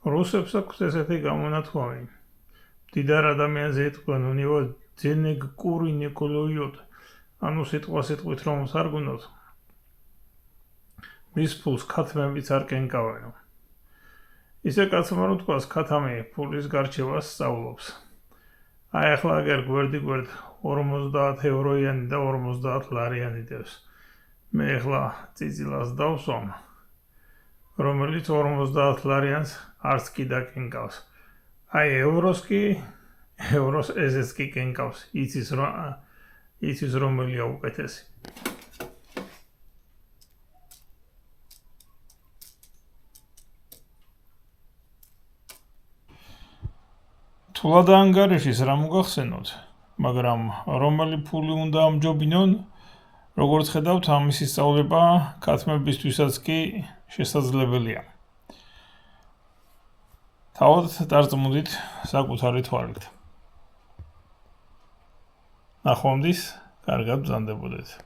რუსებს აქვს ესეთი გამონათქვამი. მდიდარ ადამიანზე ეთქვენ უნივა ძენეგ კური ნიკოლოიოთ, ანუ სიტყვით რომ სარგუნოთ, მის ფულს ქათმებიც არ კენკავენო. ისე კაცმა რომ თქვას ქათამი ფულის გარჩევას სწავლობს. აი ახლა აგერ გვერდ 50 ევროიანი და 50 ლარიანი დევს. მე ახლა წიწილას დავსვამ, რომელიც 50 ლარიანს არც კი დაკენკავს. აი ევროს ესეც კი კენკავს, იცის რომელია უკეთესი. თულად ანგარიშის რა მოგახსენოთ, მაგრამ რომელი ფული უნდა ამჯობინონ, როგორც ხედავთ, ამისი სწავლება ქათმებისთვისაც კი შესაძლებელია. თავად დარწმუნდით საკუთარი თვალით. ნახვამდის, კარგად ბრძანდებოდეთ.